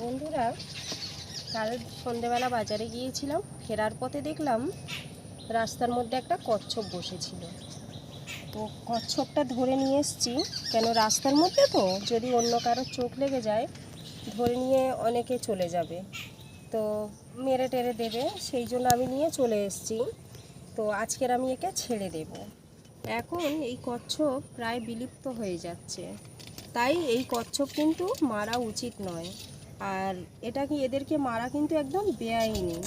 বন্ধুরা, কাল সন্ধেবেলা বাজারে গিয়েছিলাম, ফেরার পথে দেখলাম রাস্তার মধ্যে একটা কচ্ছপ বসেছিল। তো কচ্ছপটা ধরে নিয়ে এসেছি, কেন রাস্তার মধ্যে তো যদি অন্য কারোর চোখ লেগে যায় ধরে নিয়ে অনেকে চলে যাবে, তো মেরে টেরে দেবে, সেই জন্য আমি নিয়ে চলে এসেছি। তো আজকের আমি একে ছেড়ে দেব। এখন এই কচ্ছপ প্রায় বিলুপ্ত হয়ে যাচ্ছে, তাই এই কচ্ছপ কিন্তু মারা উচিত নয়। আর এদেরকে মারা কিন্তু একদম বেআইনি।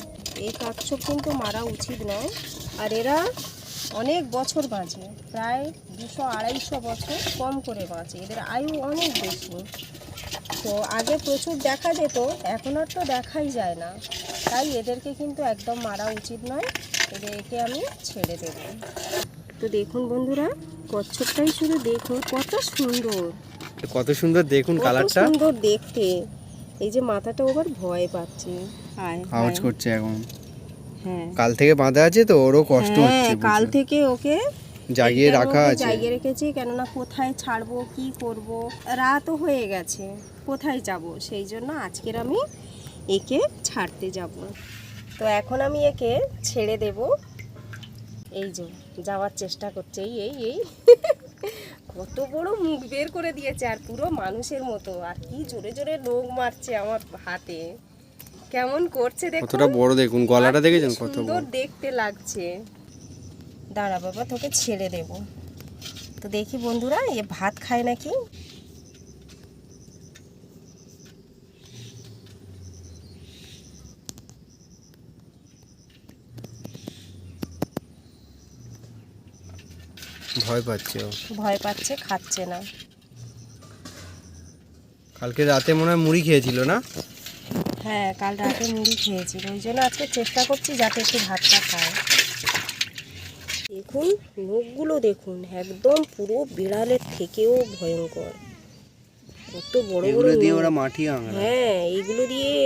এই কচ্ছপ কিন্তু মারা উচিত নয়। আর এরা অনেক বছর বাঁচে, প্রায় 200-250 বছর কম করে বাঁচে, এদের আয়ু অনেক বেশি। তো আগে প্রচুর দেখা যেত, এখন আর তো দেখাই যায় না, তাই এদেরকে কিন্তু একদম মারা উচিত নয়। একে আমি ছেড়ে দেব। তো দেখুন বন্ধুরা, কচ্ছপটাই শুধু দেখুন কত সুন্দর, কত সুন্দর দেখুন কালারটা, সুন্দর দেখতে। এই যে মাথাটা ওবার ভয় পাচ্ছে, আওয়াজ করছে এখন। হ্যাঁ, কাল থেকে বাঁধা আছে তো ওরও কষ্ট হচ্ছে, কাল থেকে ওকে জাগিয়ে রাখা আছে। জাগিয়ে রেখেছি, কেননা কোথায় ছাড়বো, কি করব, রাতও হয়ে গেছে, কোথায় যাব, সেই জন্য আজকের আমি একে ছাড়তে যাব। তো এখন আমি একে ছেড়ে দেব। এই যে যাওয়ার চেষ্টা করছে, এই কত বড় মুখ বের করে দিয়েছে, আর পুরো মানুষের মতো, আর কি জোরে জোরে লোক মারছে আমার হাতে, কেমন করছে দেখুন, কতটা বড় দেখুন, গলাটা দেখেছেন কত সুন্দর বড় দেখতে লাগছে। দাঁড়া বাবা, তোকে ছেড়ে দেব। তো দেখি বন্ধুরা, এ ভাত খায় নাকি। ভয় পাচ্ছে ও, ভয় পাচ্ছে, খাচ্ছে না। কালকে রাতে মনে হয় মুড়ি খেয়েছিল না? হ্যাঁ, কাল রাতে মুড়ি খেয়েছিল, ওই জন্য আজকে চেষ্টা করছি যাতে একটু ভাতটা খায়। দেখুন নখগুলো দেখুন, একদম পুরো বিড়ালের থেকেও ভয়ঙ্কর, কত বড় বড় দিয়ে নখ। ওরা মাটি আঙড়ায়। হ্যাঁ, এইগুলো দিয়ে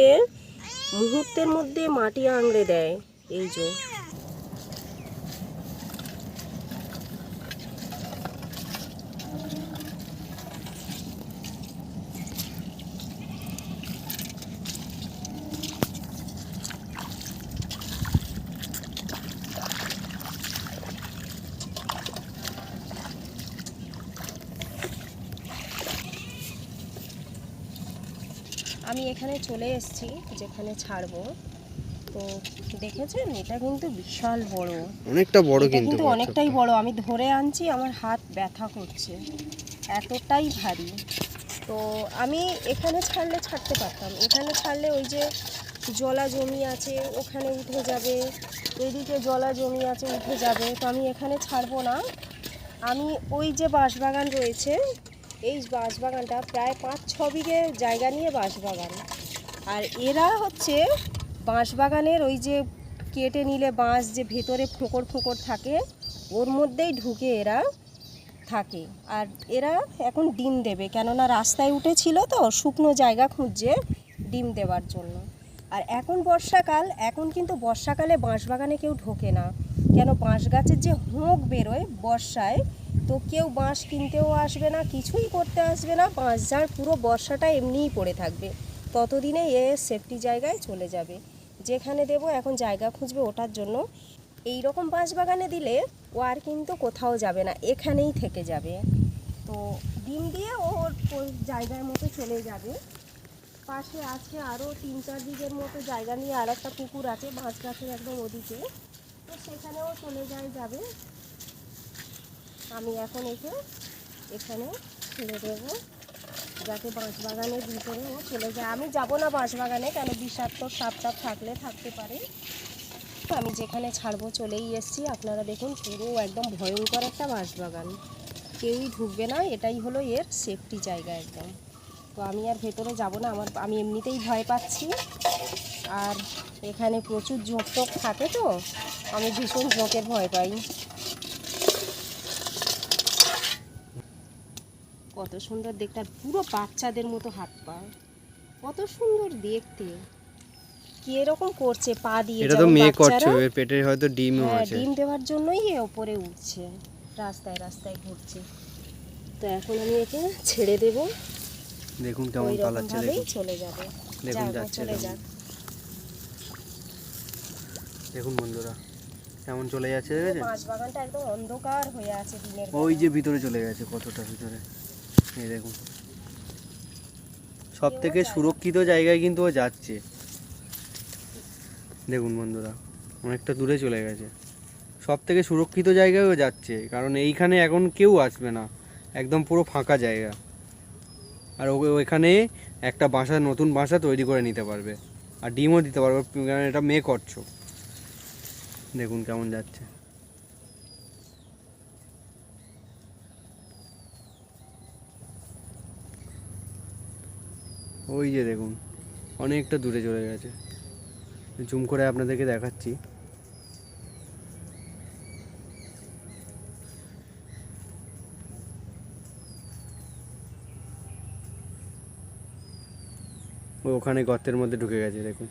মুহূর্তের মধ্যে মাটি আংড়ে দেয়। এই যে আমি এখানে চলে এসেছি যেখানে ছাড়বো। তো দেখেছেন, এটা কিন্তু বিশাল বড়, অনেকটা বড়, কিন্তু অনেকটাই বড়। আমি ধরে আনছি, আমার হাত ব্যথা করছে, এতটাই ভারী। তো আমি এখানে ছাড়তে পারতাম, এখানে ছাড়লে ওই যে জলা জমি আছে ওখানে উঠে যাবে, এদিকে জলা জমি আছে উঠে যাবে, তো আমি এখানে ছাড়বো না। আমি ওই যে বাঁশবাগান রয়েছে, এই বাঁশবাগানটা প্রায় 5-6 বিঘে জায়গা নিয়ে বাঁশবাগান, আর এরা হচ্ছে বাঁশবাগানের ওই যে কেটে নিলে বাঁশ যে ভেতরে ফোঁকর ফোঁকর থাকে, ওর মধ্যেই ঢুকে এরা থাকে। আর এরা এখন ডিম দেবে, কেননা রাস্তায় উঠেছিল তো, শুকনো জায়গা খুঁজছে ডিম দেওয়ার জন্য। আর এখন বর্ষাকাল, এখন কিন্তু বর্ষাকালে বাঁশবাগানে কেউ ঢোকে না, কেন বাঁশ গাছের যে হোঁক বেরোয় বর্ষায়, তো কেউ বাঁশ কিনতেও আসবে না, কিছুই করতে আসবে না, বাঁশ ঝাড় পুরো বর্ষাটা এমনিই পড়ে থাকবে, ততদিনে এ সেফটি জায়গায় চলে যাবে। যেখানে দেব এখন জায়গা খুঁজবে ওটার জন্য। এই রকম বাঁশবাগানে দিলে ও আর কিন্তু কোথাও যাবে না, এখানেই থেকে যাবে। তো ডিম দিয়ে ওর জায়গার মতো চলে যাবে। পাশে আছে আরও 3-4 বিঘের মতো জায়গা নিয়ে আর একটা পুকুর আছে বাঁশ গাছের একদম ওদিকে, তো সেখানেও চলে যাবে। আমি এখন এখানে ছেড়ে দেবো, যাতে বাঁশবাগানের ভিতরে ও চলে যায়। আমি যাব না বাঁশবাগানে, কেন বিষাক্ত সাপ টাপ থাকলে থাকতে পারে। আমি যেখানে ছাড়বো চলেই এসেছি, আপনারা দেখুন পুরো একদম ভয়ঙ্কর একটা বাঁশবাগান, কেউই ঢুকবে না, এটাই হলো এর সেফটি জায়গা একদম। তো আমি আর ভেতরে যাব না, আমি এমনিতেই ভয় পাচ্ছি, আর এখানে প্রচুর ঝোঁক টোক থাকে, তো আমি ভীষণ ঝোঁকের ভয় পাই। কত সুন্দর দেখতে, আর পুরো বাচ্চাদের মতো হাত পা, কত সুন্দর দেখতে। কি এরকম করছে পা দিয়ে, এটা তো মেয়ে করছে, এর পেটে হয়তো ডিমও আছে। ডিম দেওয়ার জন্যই এ ওপরে উঠছে, রাস্তায় রাস্তায় ঘুরছে। তো এখন আমি একে ছেড়ে দেব, দেখুন কেমন পালাচ্ছে, চলে যাবে। দেখুন যাক, ও যাচ্ছে চলে কেমন। যাক। দেখুন বন্ধুরা কেমন চলে যাচ্ছে, দেখেছেন? মাছ বাগানটা একদম অন্ধকার হয়ে আছে দিনের ওই বেলা। যে ভিতরে চলে গেছে, কতটা ভিতরে, এই দেখুন। সব থেকে যায় না। সুরক্ষিত জায়গায় কিন্তু ও যাচ্ছে। দেখুন বন্ধুরা অনেকটা দূরে চলে গেছে, সব থেকে সুরক্ষিত জায়গায় ও যাচ্ছে, কারণ এইখানে এখন কেউ আসবে না, একদম পুরো ফাঁকা জায়গা। আর ওইখানে একটা বাসা, নতুন বাসা তৈরি করে নিতে পারবে, আর ডিমও দিতে পারবে, কারণ এটা মেয়ে করছো। দেখুন কেমন যাচ্ছে। ওই যে দেখুন অনেকটা দূরে চলে গেছে, জুম করে আপনাদেরকে দেখাচ্ছি। ও ওখানে গর্তের মধ্যে ঢুকে গেছে, দেখুন।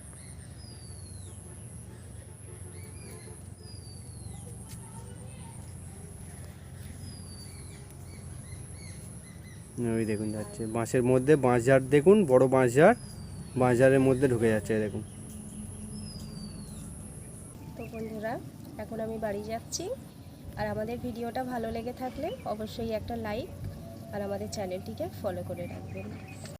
ওই দেখুন যাচ্ছে বাঁশের মধ্যে, বাঁশঝাড় দেখুন, বড় বাঁশঝাড়, বাঁশঝাড়ের মধ্যে ঢুকে যাচ্ছে, দেখুন। তো বন্ধুরা এখন আমি বাড়ি যাচ্ছি। আর আমাদের ভিডিওটা ভালো লেগে থাকলে অবশ্যই একটা লাইক আর আমাদের চ্যানেলটিকে ফলো করে রাখবেন।